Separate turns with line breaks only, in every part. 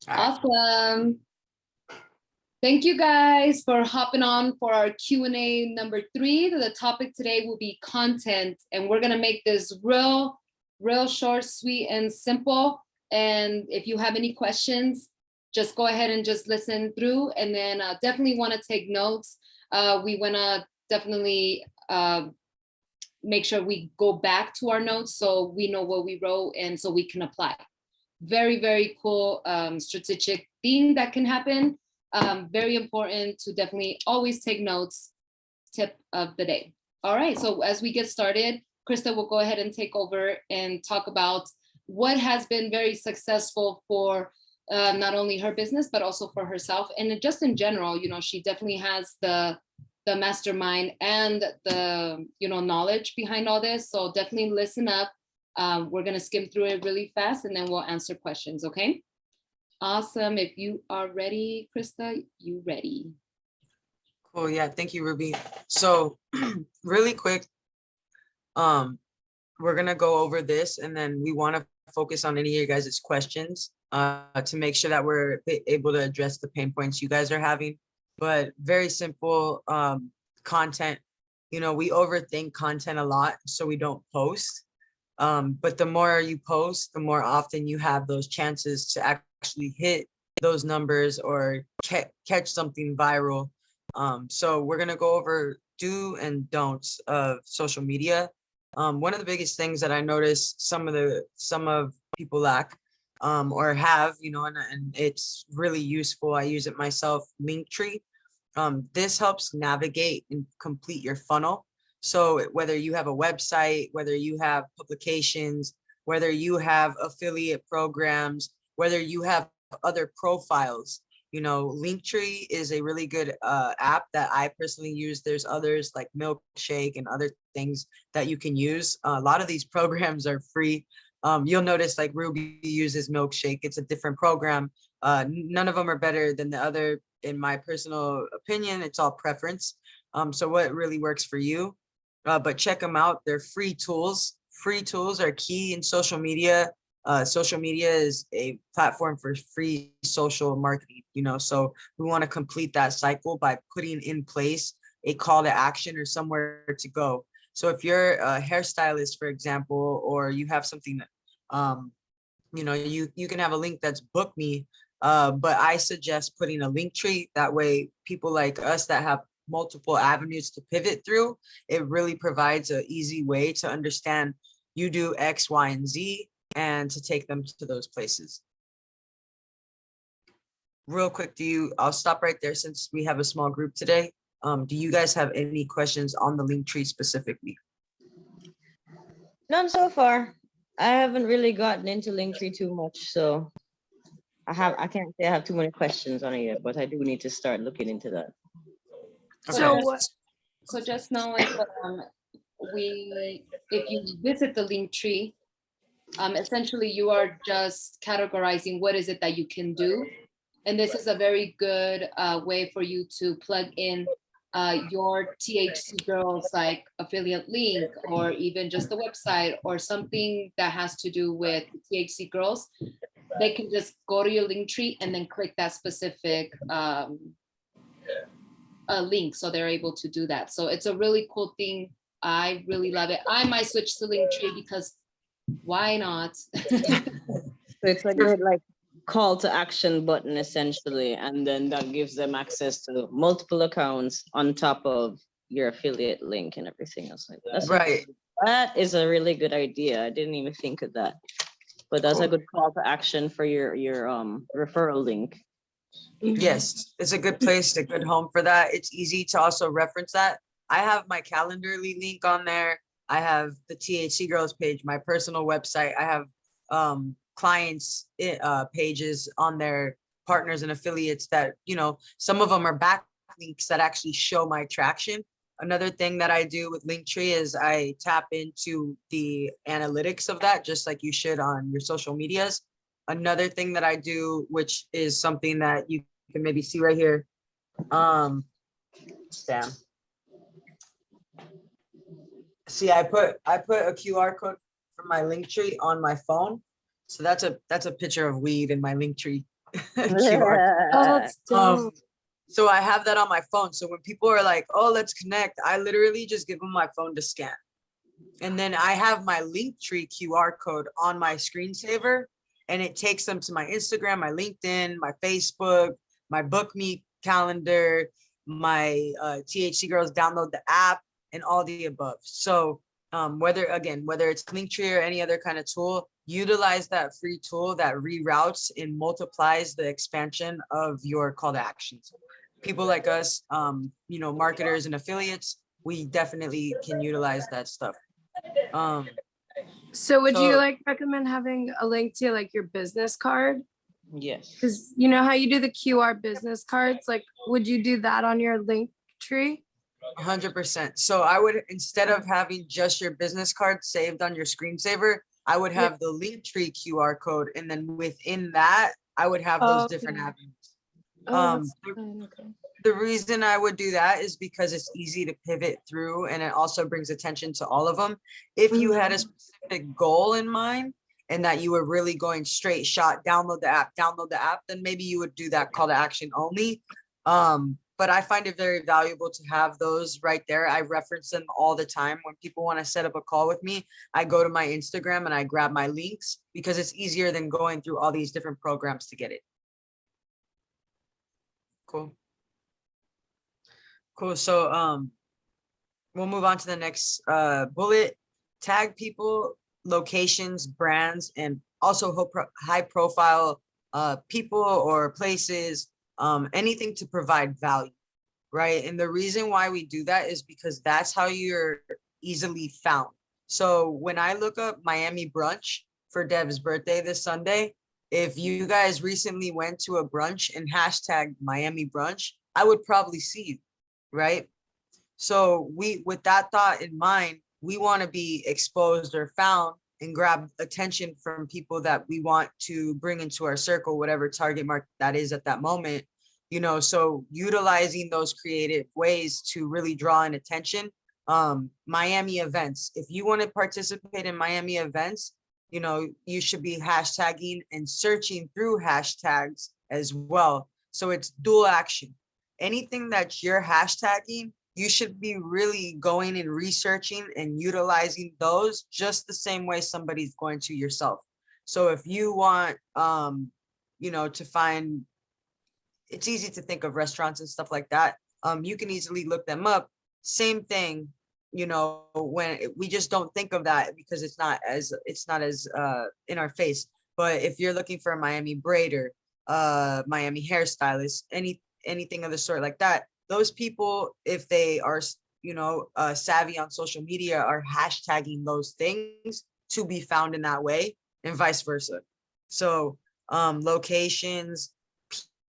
Awesome. Thank you guys for hopping on for our Q&A number 3. The topic today will be content, and we're gonna make this real short, sweet, and simple. And if you have any questions, just go ahead and just listen through, and then definitely want to take notes. We want to definitely make sure we go back to our notes so we know what we wrote and so we can apply. Very, very cool strategic thing that can happen. Very important to definitely always take notes. Tip of the day. All right, so as we get started, Krista will go ahead and take over and talk about what has been very successful for not only her business, but also for herself. And just in general, you know, she definitely has the mastermind and the, you know, knowledge behind all this. So definitely listen up. We're gonna skim through it really fast and then we'll answer questions, okay? Awesome. If you are ready, Krista, you ready?
Cool. Yeah. Thank you, Ruby. So really quick, we're going to go over this and then we want to focus on any of you guys' questions to make sure that we're able to address the pain points you guys are having. But very simple content. You know, we overthink content a lot, so we don't post. But the more you post, the more often you have those chances to actually hit those numbers or catch something viral. So we're going to go over do and don'ts of social media. One of the biggest things that I noticed some of people lack or have, you know, and it's really useful. I use it myself, Linktree. This helps navigate and complete your funnel. So whether you have a website, whether you have publications, whether you have affiliate programs, whether you have other profiles, you know, Linktree is a really good app that I personally use. There's others like Milkshake and other things that you can use. A lot of these programs are free. You'll notice like Ruby uses Milkshake. It's a different program. None of them are better than the other. In my personal opinion, it's all preference. So what really works for you, but check them out. They're free tools. Free tools are key in social media. Social media is a platform for free social marketing, you know, so we want to complete that cycle by putting in place a call to action or somewhere to go. So if you're a hairstylist, for example, or you have something that, you know, you can have a link that's book me, but I suggest putting a Linktree. That way people like us that have multiple avenues to pivot through, it really provides an easy way to understand you do X, Y, and Z and to take them to those places. Real quick, I'll stop right there since we have a small group today. Do you guys have any questions on the Linktree specifically?
None so far. I haven't really gotten into Linktree too much, so I can't say I have too many questions on it yet, but I do need to start looking into that.
Okay. So just know if you visit the Linktree, essentially you are just categorizing what is it that you can do. And this is a very good way for you to plug in your THC Girls like affiliate link or even just the website or something that has to do with THC Girls. They can just go to your Linktree and then click that specific link, so they're able to do that. So it's a really cool thing. I really love it. I might switch to Linktree because why not?
So it's a good like call to action button essentially, and then that gives them access to multiple accounts on top of your affiliate link and everything else like that. That's
right.
That is a really good idea. I didn't even think of that, but that's a good call to action for your referral link.
Yes, it's a good place, a good home for that. It's easy to also reference that. I have my Calendarly link on there. I have the THC Girls page, my personal website. I have clients pages on their partners and affiliates that, you know, some of them are backlinks that actually show my traction. Another thing that I do with Linktree is I tap into the analytics of that, just like you should on your social medias. Another thing that I do, which is something that you can maybe see right here. Sam. See, I put a QR code from my Linktree on my phone. So that's a picture of weed in my Linktree. QR.
Oh, that's dope.
So I have that on my phone. So when people are like, oh, let's connect, I literally just give them my phone to scan. And then I have my Linktree QR code on my screensaver, and it takes them to my Instagram, my LinkedIn, my Facebook, my BookMe calendar, my THC Girls download the app, and all the above. So whether it's Linktree or any other kind of tool, utilize that free tool that reroutes and multiplies the expansion of your call to actions. People like us, marketers and affiliates, we definitely can utilize that stuff.
So would you
So-
like recommend having a link to like your business card?
Yes.
Because you know how you do the QR business cards? Like, would you do that on your link tree?
100%. So I would, instead of having just your business card saved on your screensaver, I would have the Linktree QR code, and then within that, I would have those different
Okay.
avenues.
Oh, that's fine, okay.
The reason I would do that is because it's easy to pivot through, and it also brings attention to all of them. If you had a specific goal in mind and that you were really going straight shot, download the app, then maybe you would do that call to action only. But I find it very valuable to have those right there. I reference them all the time. When people want to set up a call with me, I go to my Instagram and I grab my links, because it's easier than going through all these different programs to get it. Cool. So we'll move on to the next bullet. Tag people, locations, brands, and also high profile people or places, anything to provide value, right? And the reason why we do that is because that's how you're easily found. So when I look up Miami brunch for Dev's birthday this Sunday, if you guys recently went to a brunch and hashtagged Miami brunch, I would probably see you, right? So with that thought in mind, we want to be exposed or found and grab attention from people that we want to bring into our circle, whatever target market that is at that moment. So utilizing those creative ways to really draw in attention. Miami events. If you want to participate in Miami events, you should be hashtagging and searching through hashtags as well. So it's dual action. Anything that you're hashtagging, you should be really going and researching and utilizing those just the same way somebody's going to yourself. So if you want, to find, it's easy to think of restaurants and stuff like that. You can easily look them up. Same thing, when we just don't think of that because it's not as in our face. But if you're looking for a Miami braider, Miami hairstylist, anything of the sort like that, those people, if they are, savvy on social media, are hashtagging those things to be found in that way, and vice versa. So locations,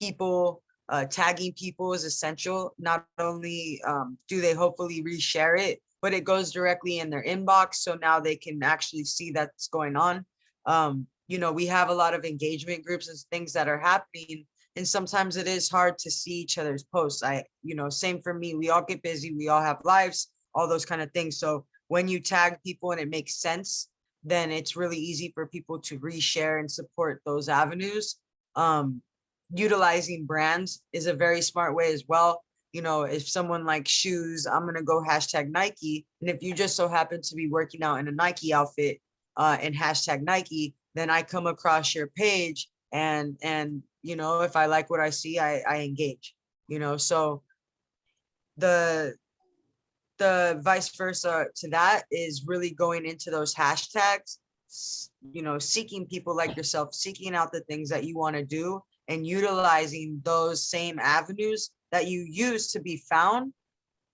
people, tagging people is essential. Not only do they hopefully reshare it, but it goes directly in their inbox. So now they can actually see that's going on. We have a lot of engagement groups and things that are happening. And sometimes it is hard to see each other's posts. Same for me. We all get busy. We all have lives, all those kind of things. So when you tag people and it makes sense, then it's really easy for people to reshare and support those avenues. Utilizing brands is a very smart way as well. If someone likes shoes, I'm going to go hashtag Nike. And if you just so happen to be working out in a Nike outfit and hashtag Nike, then I come across your page and if I like what I see, I engage, so the vice versa to that is really going into those hashtags, seeking people like yourself, seeking out the things that you want to do and utilizing those same avenues that you use to be found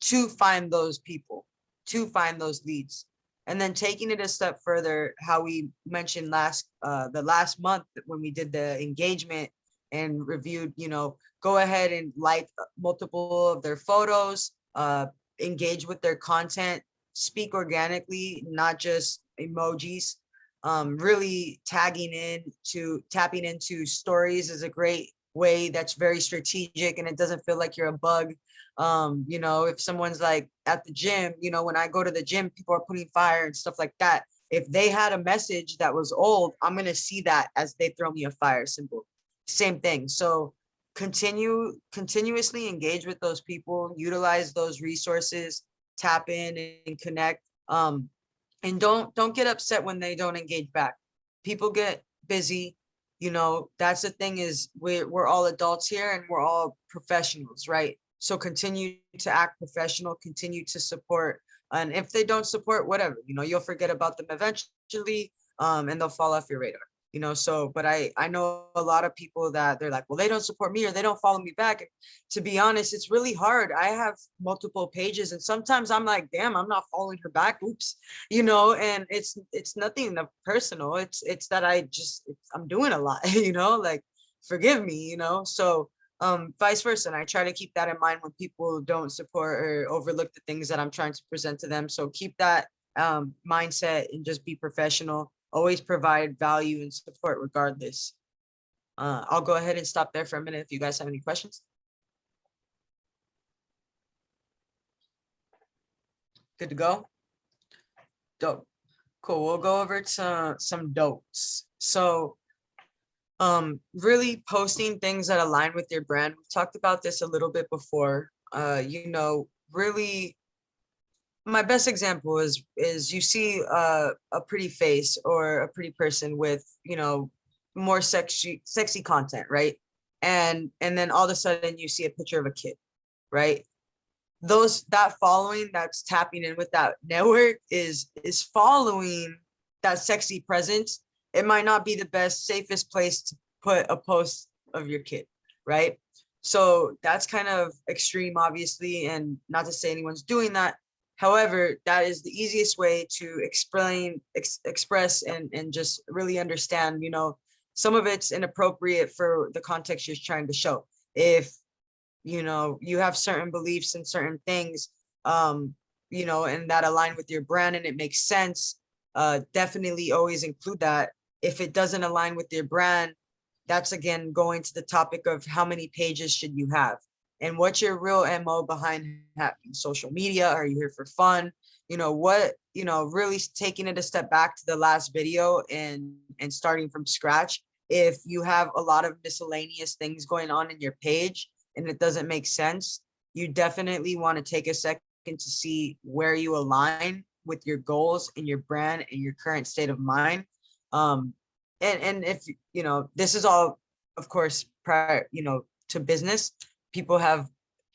to find those people, to find those leads. And then taking it a step further, how we mentioned the last month when we did the engagement and reviewed, go ahead and like multiple of their photos, engage with their content, speak organically, not just emojis. Really tapping into stories is a great way that's very strategic, and it doesn't feel like you're a bug. If someone's like at the gym, when I go to the gym, people are putting fire and stuff like that. If they had a message that was old, I'm going to see that as they throw me a fire symbol. same thing. So continuously engage with those people, utilize those resources, tap in and connect. And don't get upset when they don't engage back. People get busy. You know, that's the thing, is we're all adults here and we're all professionals, right? So continue to act professional, continue to support. And if they don't support, whatever, you know, you'll forget about them eventually, and they'll fall off your radar. You know, so, but I know a lot of people that they're like, well, they don't support me or they don't follow me back. And to be honest, it's really hard. I have multiple pages and sometimes I'm like, damn, I'm not following her back. Oops. You know, and it's nothing personal. It's that I'm doing a lot, you know, like, forgive me, you know. So vice versa. And I try to keep that in mind when people don't support or overlook the things that I'm trying to present to them. So keep that mindset and just be professional. Always provide value and support regardless. I'll go ahead and stop there for a minute if you guys have any questions. Good to go? Dope. Cool. We'll go over to some dopes. So really posting things that align with your brand. We've talked about this a little bit before. You know, really, my best example is you see a pretty face or a pretty person with, you know, more sexy content, right? And then all of a sudden you see a picture of a kid, right? That following that's tapping in with that network is following that sexy presence. It might not be the best, safest place to put a post of your kid, right? So that's kind of extreme, obviously, and not to say anyone's doing that. However, that is the easiest way to express and just really understand, you know, some of it's inappropriate for the context you're trying to show. If, you know, you have certain beliefs and certain things, you know, and that align with your brand and it makes sense, definitely always include that. If it doesn't align with your brand, that's again going to the topic of how many pages should you have and what's your real MO behind having social media. Are you here for fun? You know, what, you know, really taking it a step back to the last video and starting from scratch. If you have a lot of miscellaneous things going on in your page and it doesn't make sense, you definitely want to take a second to see where you align with your goals and your brand and your current state of mind. And if, you know, this is all, of course, prior, you know, to business, people have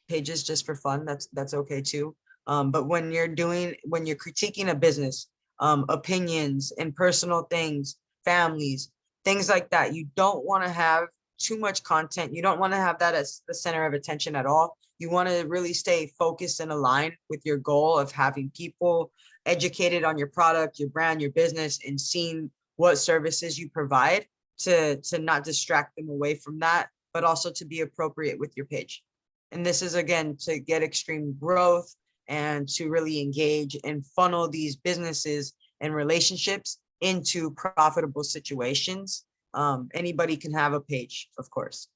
pages just for fun. That's okay too. But when you're critiquing a business, opinions and personal things, families, things like that, you don't want to have too much content. You don't want to have that as the center of attention at all. You want to really stay focused and aligned with your goal of having people educated on your product, your brand, your business, and seeing what services you provide to not distract them away from that, but also to be appropriate with your page. And this is, again, to get extreme growth and to really engage and funnel these businesses and relationships into profitable situations. Anybody can have a page, of course.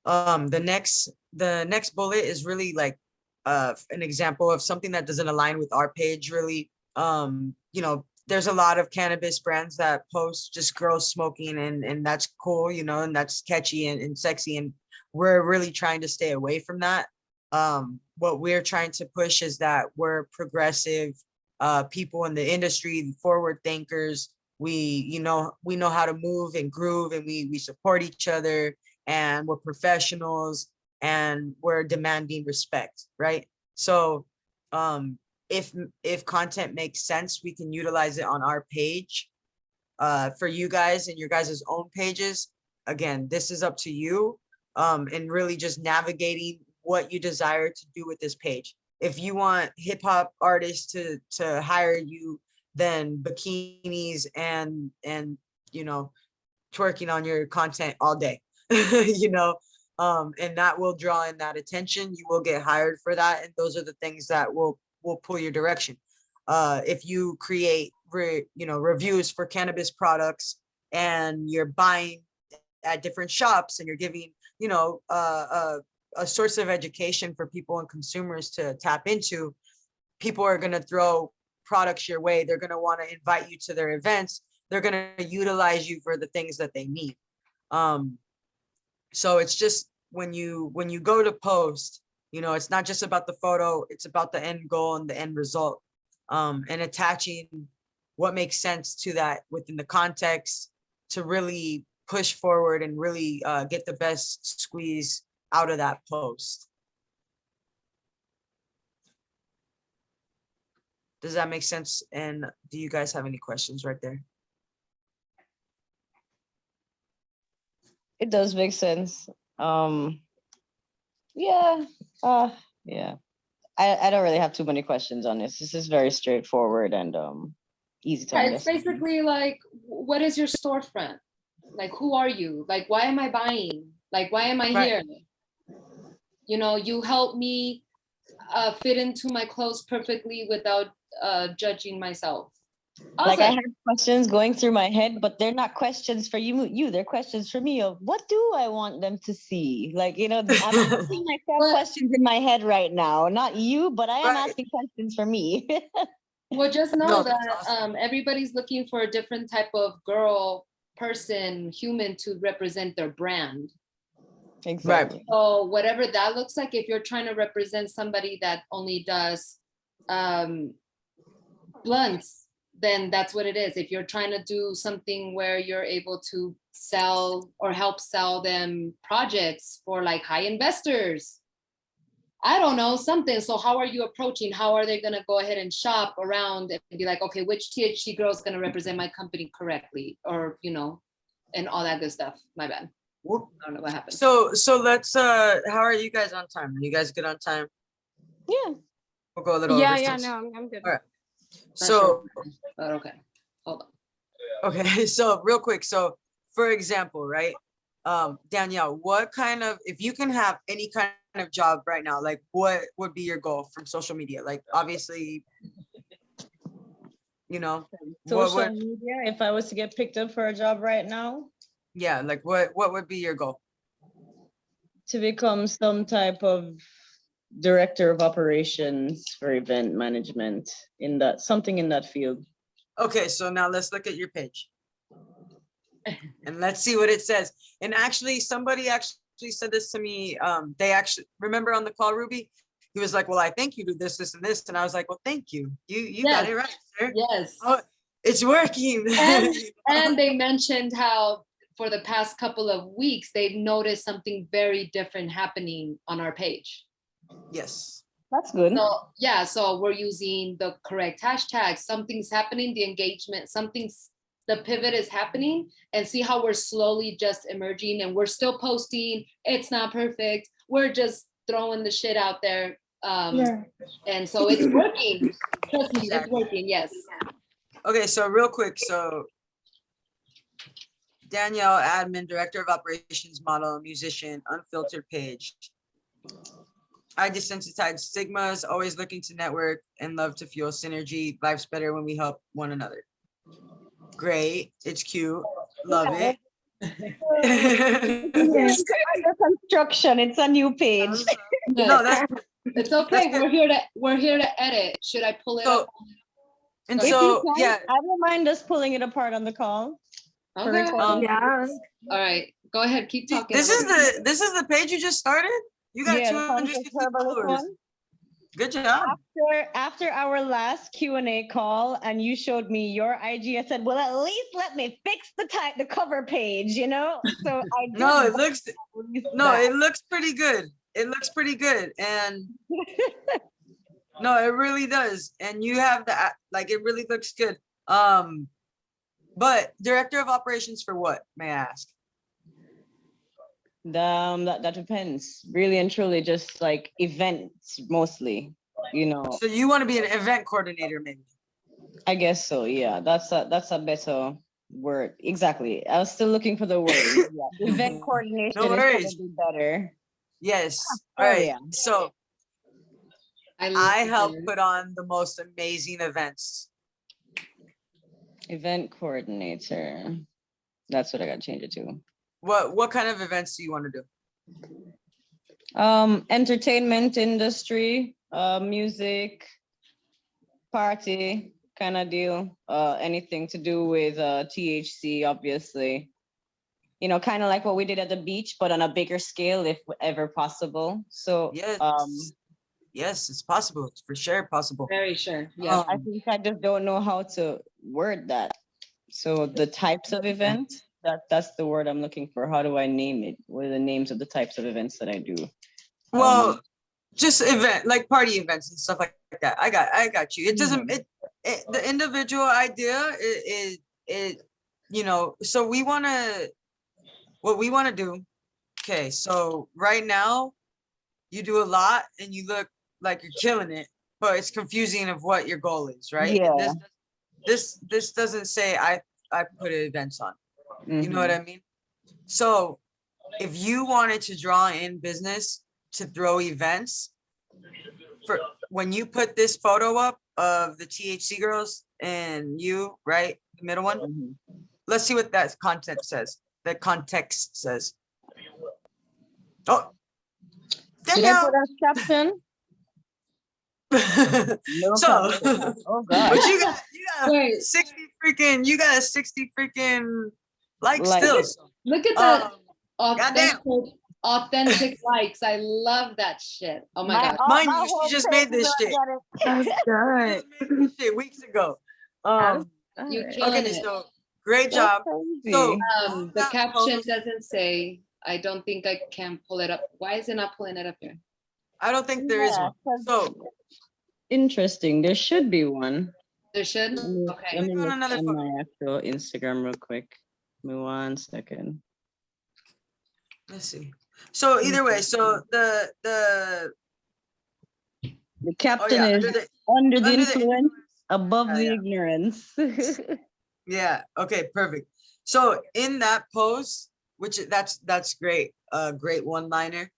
The next bullet is really like an example of something that doesn't align with our page, really. You know, there's a lot of cannabis brands that post just girls smoking, and that's cool, you know, and that's catchy and sexy. And we're really trying to stay away from that. What we're trying to push is that we're progressive people in the industry, forward thinkers. We know how to move and groove, and we support each other, and we're professionals, and we're demanding respect, right? So if content makes sense, we can utilize it on our page. For you guys and your guys' own pages, again, this is up to you, and really just navigating what you desire to do with this page. If you want hip hop artists to hire you, then bikinis and you know, twerking on your content all day, you know, and that will draw in that attention. You will get hired for that, and those are the things that will pull your direction. If you create reviews for cannabis products and you're buying at different shops and you're giving, you know, a source of education for people and consumers to tap into, people are going to throw products your way. They're going to want to invite you to their events. They're going to utilize you for the things that they need. So it's just when you go to post, you know, it's not just about the photo, it's about the end goal and the end result, and attaching what makes sense to that within the context to really push forward and really get the best squeeze out of that post. Does that make sense? And do you guys have any questions right there?
It does make sense. Yeah. Yeah. I don't really have too many questions on this. This is very straightforward and easy to
Yeah, it's
understand.
basically like, what is your storefront? Like, who are you? Like, why am I buying? Like, why am I
Right.
here? You know, you help me fit into my clothes perfectly without judging myself.
Like I
Awesome.
have questions going through my head, but they're not questions for you. They're questions for me of what do I want them to see? Like, you know, I'm asking myself
But-
questions in my head right now. Not you, but I am
Right.
asking questions for me.
Well, just know
No,
that
that's awesome.
everybody's looking for a different type of girl, person, human to represent their brand.
Exactly.
So whatever that looks like, if you're trying to represent somebody that only does blunts, then that's what it is. If you're trying to do something where you're able to sell or help sell them projects for like high investors, I don't know, something. So how are you approaching? How are they going to go ahead and shop around and be like, okay, which THC girl is going to represent my company correctly? Or, you know, and all that good stuff. My bad.
Whoop.
I don't know what happened.
So let's how are you guys on time? Are you guys good on time?
Yeah.
We'll go a little
Yeah,
over
yeah,
since-
no, I'm good.
All right.
Not
So
sure, but okay. Hold on.
okay, so real quick. So for example, right? Danielle, what kind of, if you can have any kind of job right now, like what would be your goal from social media? Like obviously, you know,
Social media, if I was to get picked up for a job right now,
yeah, like what would be your goal?
to become some type of director of operations for event management in that, something in that field.
Okay, so now let's look at your page. And let's see what it says. And actually, somebody actually said this to me. They actually, remember on the call, Ruby? He was like, well, I think you do this, this, and this. And I was like, well, thank you. You got
Yes.
it right, sir.
Yes.
Oh, it's working.
And they mentioned how for the past couple of weeks, they've noticed something very different happening on our page.
Yes.
That's good.
So yeah, so we're using the correct hashtags. Something's happening, the engagement, the pivot is happening, and see how we're slowly just emerging, and we're still posting. It's not perfect. We're just throwing the shit out there. And so it's working. Trust me, it's working, yes.
Okay, so real quick. So Danielle, admin, director of operations, model, musician, unfiltered page. I desensitize stigmas, always looking to network and love to fuel synergy. Life's better when we help one another. Great. It's cute. Love it.
It's under construction. It's a new page.
No, that's
It's okay.
That's
We're here to edit. Should I pull it
so.
up?
And
If
so,
you can,
yeah.
I don't mind us pulling it apart on the call. for
Okay.
recording.
Yeah.
All right. Go ahead. Keep talking.
This is the page you just started. You got
Yeah, the
260
Conscious Herbalist
followers.
one.
Good job.
After our last Q&A call and you showed me your IG, I said, well, at least let me fix the cover page, you know? So I did
No,
at
it looks
least
no,
that.
it looks pretty good. It looks pretty good, and no, it really does. And you have the like, it really looks good. But director of operations for what, may I ask?
That depends. Really and truly, just like events mostly, you know.
So you want to be an event coordinator, maybe?
I guess so, yeah. That's a better word. Exactly. I was still looking for the word. Yeah. Event coordination
No
is
worries.
probably better.
Yes.
Oh,
All right.
yeah.
So I help put on the most amazing events.
Event coordinator. That's what I got to change it to.
What kind of events do you want to do?
Entertainment industry, music, party kind of deal. Anything to do with THC, obviously. you know, kind of like what we did at the beach, but on a bigger scale, if ever possible. So
Yes. Yes, it's possible. It's for sure possible.
Very sure. Yeah.
I think I just don't know how to word that. So the types of events, that's the word I'm looking for. How do I name it? What are the names of the types of events that I do?
Well, just event like party events and stuff like that. I got you. It doesn't the individual idea is you know, so what we want to do. Okay, so right now you do a lot and you look like you're killing it, but it's confusing of what your goal is, right?
Yeah.
And this doesn't say I put events on. You know what I mean? So if you wanted to draw in business to throw events, for when you put this photo up of the THC girls and you, right, the middle one, let's see what that content says. The context says. Oh,
Did I put that caption? No
so,
caption. Oh God.
but you got
Wait.
60 freaking, you got 60 freaking likes
Like-
still.
Look at the
goddamn.
authentic likes. I love that shit. Oh my God.
Mind
my
you, she
whole
just
page
made this
is
shit.
That's
She
good.
just made this shit weeks ago.
You killing
Okay,
it.
so great job. So
The
that
caption
post-
doesn't say, I don't think I can pull it up. Why is it not pulling it up here?
I don't think there is one. So
Interesting. There should be one.
There should?
Let me
Okay.
on
look
another
on
photo.
my actual Instagram real quick. Give me 1 second.
Let's see. So either way, so the
captain is
under the
under the
under the
influence, above the
yeah.
ignorance.
yeah, okay, perfect. So in that post, which that's great, great one-liner.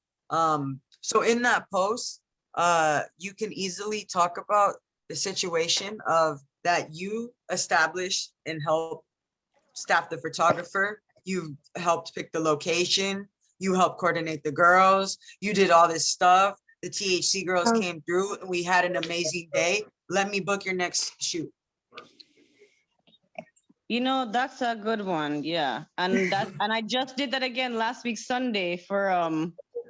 So in that post, you can easily talk about the situation of that you established and help staff the photographer. You helped pick the location. You helped coordinate the girls. You did all this stuff. The THC girls came through and we had an amazing day. Let me book your next shoot.
You know, that's a good one. Yeah. And I just did that again last week, Sunday, for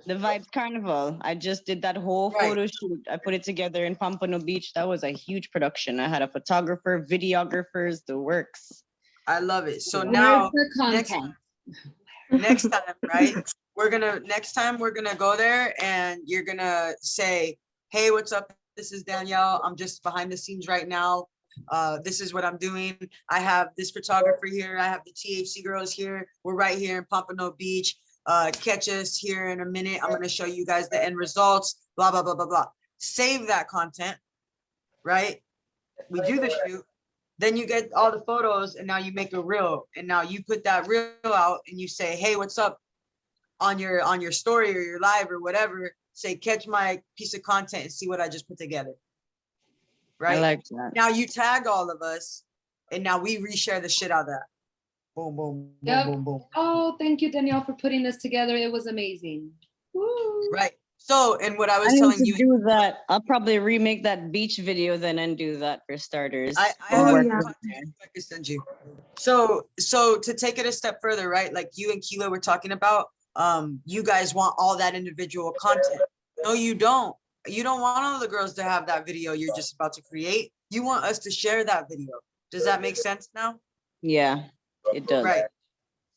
the Vibes Carnival. I just did that whole photo shoot. I put it together in Pompano Beach. That was a huge production. I had a photographer, videographers, the works.
I love it. So
Where's
now
the content?
next time, right? Next time we're gonna go there and you're gonna say, hey, what's up? This is Danielle. I'm just behind the scenes right now. This is what I'm doing. I have this photographer here. I have the THC girls here. We're right here in Pompano Beach. Catch us here in a minute. I'm gonna show you guys the end results, blah, blah, blah, blah, blah. Save that content, right? We do the shoot. Then you get all the photos and now you make a reel. And now you put that reel out and you say, hey, what's up? On your story or your live or whatever, say, catch my piece of content and see what I just put together. Right?
I like that.
Now you tag all of us and now we reshare the shit out of that. Boom, boom,
Yep.
boom, boom, boom.
Oh, thank you, Danielle, for putting this together. It was amazing. Woo.
Right. So, and what I was
I
telling
need
you,
to do that. I'll probably remake that beach video then and do that for starters.
I
I'll
have
work
the
with
content I can send you. So to take it a step further, right? Like you and Keela were talking about, you guys want all that individual content. No, you don't. You don't want all the girls to have that video you're just about to create. You want us to share that video. Does that make sense now?
Yeah, it does.
Right.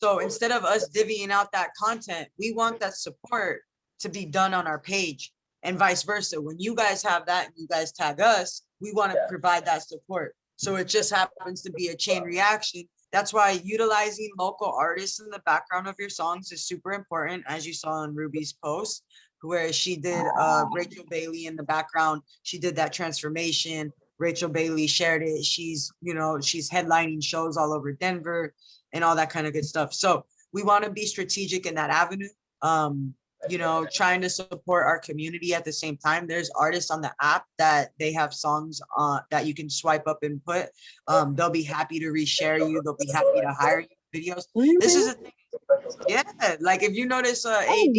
So instead of us divvying out that content, we want that support to be done on our page and vice versa. When you guys have that and you guys tag us, we want to provide that support. So it just happens to be a chain reaction. That's why utilizing local artists in the background of your songs is super important, as you saw in Ruby's post, where she did Rachel Bailey in the background. She did that transformation. Rachel Bailey shared it. She's headlining shows all over Denver and all that kind of good stuff. So we want to be strategic in that avenue. Trying to support our community at the same time. There's artists on the app that they have songs that you can swipe up and put. They'll be happy to reshare you. They'll be happy to hire you videos. This is a thing. Yeah, like if you notice AD,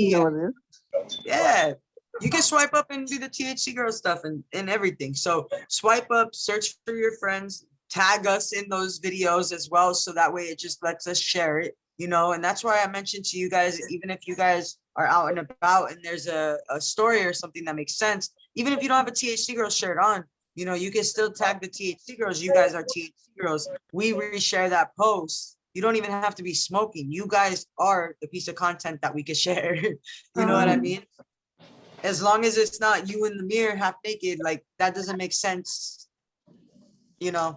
yeah, you can swipe up and do the THC girl stuff and everything. So swipe up, search for your friends, tag us in those videos as well. So that way it just lets us share it, you know, and that's why I mentioned to you guys, even if you guys are out and about and there's a story or something that makes sense, even if you don't have a THC Girls shirt on, you know, you can still tag the THC Girls. You guys are THC Girls. We reshare that post. You don't even have to be smoking. You guys are the piece of content that we can share. You know what I mean? As long as it's not you in the mirror half naked, like that doesn't make sense. You know,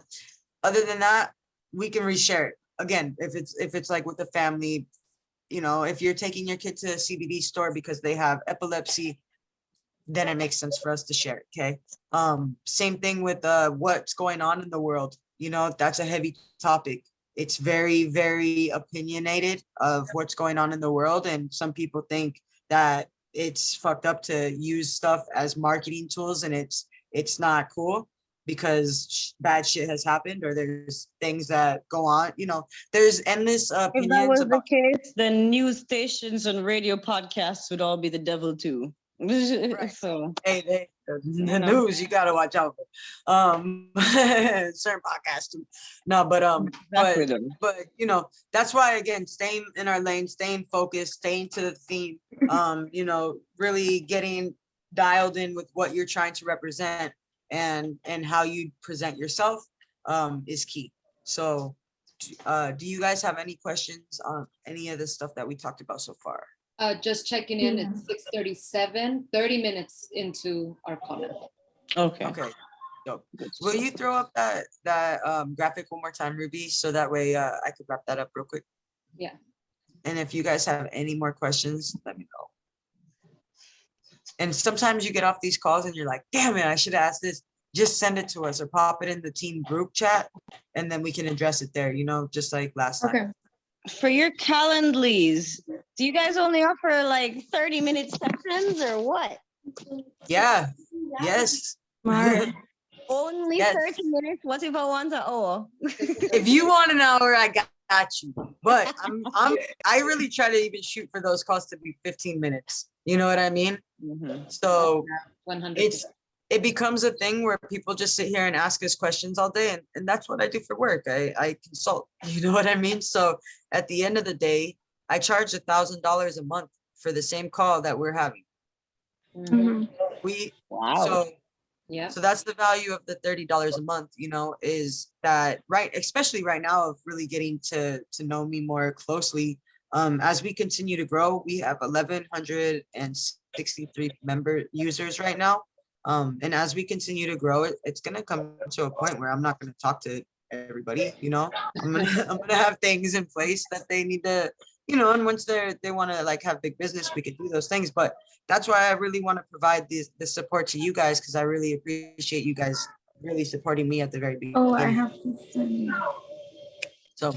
other than that, we can reshare it. Again, if it's like with the family, you know, if you're taking your kid to a CBD store because they have epilepsy, then it makes sense for us to share it. Okay. Same thing with what's going on in the world. You know, that's a heavy topic. It's very, very opinionated of what's going on in the world. And some people think that it's fucked up to use stuff as marketing tools, and it's not cool because bad shit has happened or there's things that go on. You know, there's endless
If that
opinions
was the
about.
case, then news stations and radio podcasts would all be the devil too. So
Hey, the
know.
news you gotta watch out for. Certain podcasts too. No,
exactly them.
but you know, that's why again, staying in our lane, staying focused, staying to the theme, you know, really getting dialed in with what you're trying to represent and how you present yourself is key. So do you guys have any questions on any of the stuff that we talked about so far?
Just checking in, it's 6:37, 30 minutes into our comment.
Okay.
Okay. Dope. Will you throw up that graphic one more time, Ruby, so that way I could wrap that up real quick?
Yeah.
And if you guys have any more questions, let me know. And sometimes you get off these calls and you're like, damn it, I should ask this. Just send it to us or pop it in the team group chat, and then we can address it there, you know, just like last time.
Okay.
For your Calendlies, do you guys only offer like 30-minute sessions or what?
Yeah. Yes.
Smart.
Only
Yes.
30 minutes? What if I want an hour?
If you want an hour, I got you. But I really try to even shoot for those calls to be 15 minutes. You know what I mean? So
100%.
it becomes a thing where people just sit here and ask us questions all day, and that's what I do for work. I consult. You know what I mean? So at the end of the day, I charge $1,000 a month for the same call that we're having.
Mhm.
Wow.
So
Yeah.
So that's the value of the $30 a month, you know, is that right, especially right now of really getting to know me more closely. As we continue to grow, we have 1,163 member users right now. And as we continue to grow, it's gonna come to a point where I'm not gonna talk to everybody, you know. I'm gonna have things in place that they need to, you know, and once they want to like have big business, we could do those things. But that's why I really want to provide this support to you guys, because I really appreciate you guys really supporting me at the very beginning.
Oh, I have to send.
So,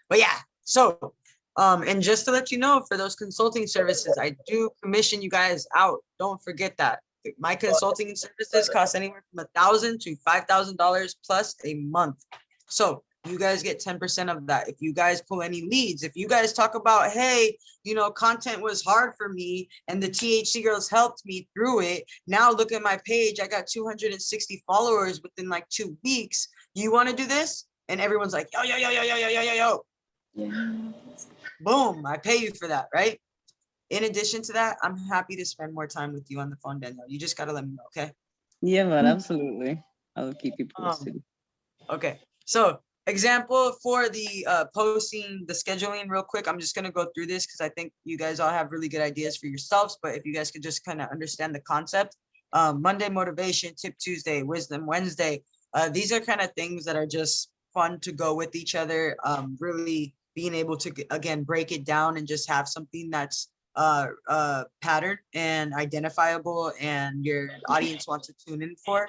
but yeah, so and just to let you know, for those consulting services, I do commission you guys out. Don't forget that. My consulting services cost anywhere from $1,000 to $5,000 plus a month. So you guys get 10% of that. If you guys pull any leads, if you guys talk about, hey, you know, content was hard for me and the THC Girls helped me through it. Now look at my page. I got 260 followers within like 2 weeks. You want to do this? And everyone's like, yo, yo, yo, yo, yo, yo, yo, yo, yo.
Yeah.
Boom, I pay you for that, right? In addition to that, I'm happy to spend more time with you on the phone, Danielle. You just got to let me know, okay?
Yeah, man, absolutely. I'll keep you posted.
Okay, so example for the posting, the scheduling real quick. I'm just going to go through this because I think you guys all have really good ideas for yourselves. But if you guys could just kind of understand the concept. Monday, motivation, tip Tuesday, wisdom Wednesday. These are kind of things that are just fun to go with each other. Really being able to, again, break it down and just have something that's pattern and identifiable and your audience wants to tune in for.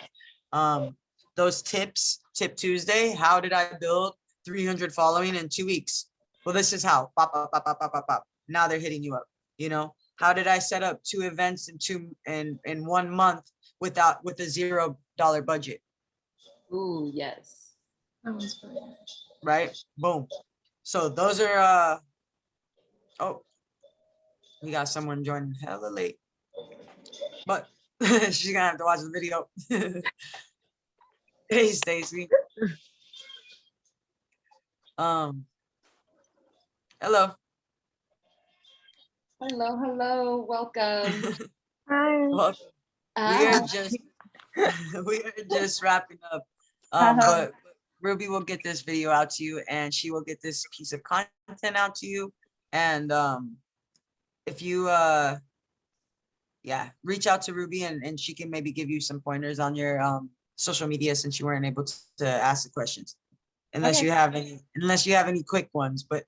Those tips, tip Tuesday, how did I build 300 following in 2 weeks? Well, this is how, pop, pop, pop, pop, pop, pop, pop. Now they're hitting you up, you know? How did I set up 2 events in 1 month with a $0 budget?
Ooh, yes.
That was fun.
Right? Boom. So those are, oh, we got someone joining hella late, but she's gonna have to watch the video. Hey, Stacy. Hello.
Hello, welcome.
Hi.
Well, we are just we are just wrapping up. But Ruby will get this video out to you, and she will get this piece of content out to you. And if you yeah, reach out to Ruby, and she can maybe give you some pointers on your social media, since you weren't able to ask the questions. Unless
Okay.
you have any quick ones, but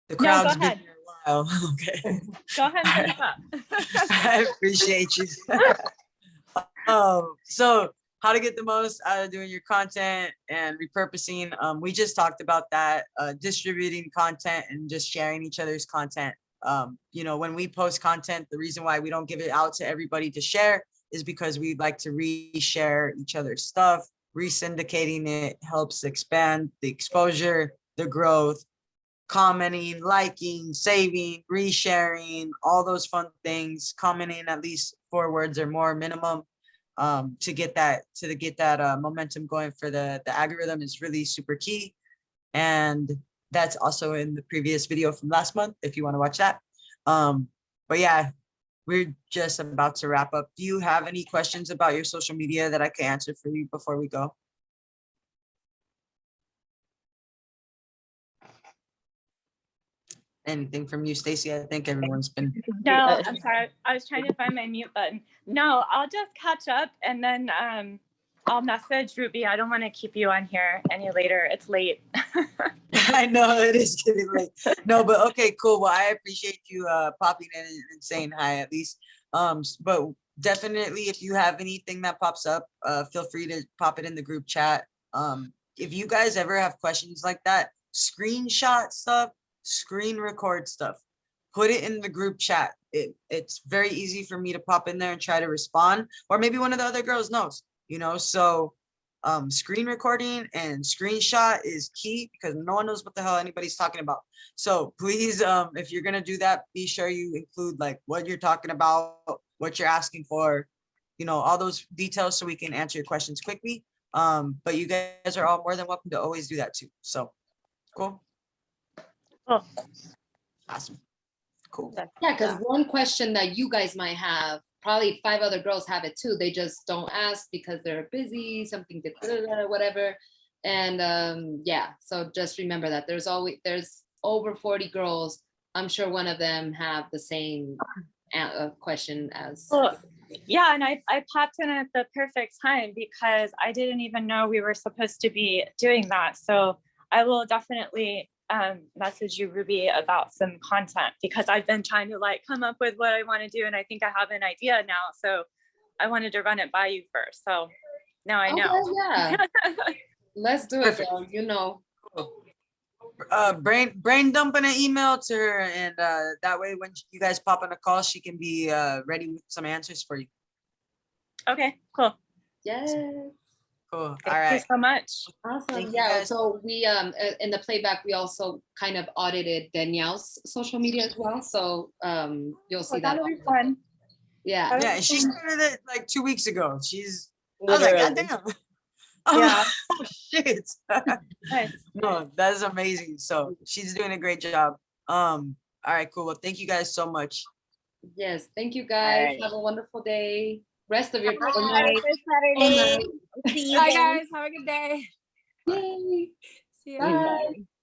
the
No, go
crowd's been
ahead.
here a while. Okay.
Go ahead and finish up.
I appreciate you. So how to get the most out of doing your content and repurposing. We just talked about that, distributing content and just sharing each other's content. You know, when we post content, the reason why we don't give it out to everybody to share is because we like to reshare each other's stuff. Resyndicating it helps expand the exposure, the growth, commenting, liking, saving, resharing, all those fun things, commenting at least 4 words or more minimum, to get that momentum going for the algorithm is really super key. And that's also in the previous video from last month, if you want to watch that. But yeah, we're just about to wrap up. Do you have any questions about your social media that I can answer for you before we go? Anything from you, Stacy? I think everyone's been.
No, I'm sorry. I was trying to find my mute button. No, I'll just catch up and then I'll message Ruby. I don't want to keep you on here any later. It's late.
I know it is getting late. No, but okay, cool. Well, I appreciate you popping in and saying hi at least. But definitely, if you have anything that pops up, feel free to pop it in the group chat. If you guys ever have questions like that, screenshot stuff, screen record stuff, put it in the group chat. It's very easy for me to pop in there and try to respond, or maybe one of the other girls knows, you know. So screen recording and screenshot is key, because no one knows what the hell anybody's talking about. So please, if you're gonna do that, be sure you include like what you're talking about, what you're asking for, you know, all those details, so we can answer your questions quickly. But you guys are all more than welcome to always do that too. So cool.
Cool.
Awesome. Cool.
Yeah, because one question that you guys might have, probably 5 other girls have it too. They just don't ask because they're busy, something, whatever. And yeah, so just remember that there's over 40 girls. I'm sure one of them have the same question as.
Well, yeah, and I popped in at the perfect time because I didn't even know we were supposed to be doing that. So I will definitely message you, Ruby, about some content, because I've been trying to like come up with what I want to do, and I think I have an idea now. So I wanted to run it by you first. So now I know.
Okay, yeah. Let's do it, girl. You know.
Brain dumping an email to her, and that way when you guys pop on a call, she can be ready with some answers for you.
Okay, cool.
Yes.
Cool.
Thank
All
you
right.
so much.
Awesome.
Thank you,
Yeah.
guys.
So we in the playback, we also kind of audited Danielle's social media as well. So you'll see
Well,
that.
that'll be fun.
Yeah.
That'll
Yeah,
be
she
fun.
started it like 2 weeks ago. I was like, God damn.
Yeah.
Oh shit.
Nice.
No, that is amazing. So she's doing a great job. All right, cool. Well, thank you guys so much.
Yes. Thank you guys.
right.
Have a wonderful day. Rest of your
Bye,
or
guys.
night.
Saturday. See you
Bye,
then.
guys. Have a good day.
Yay.
See you.
Bye.
Bye.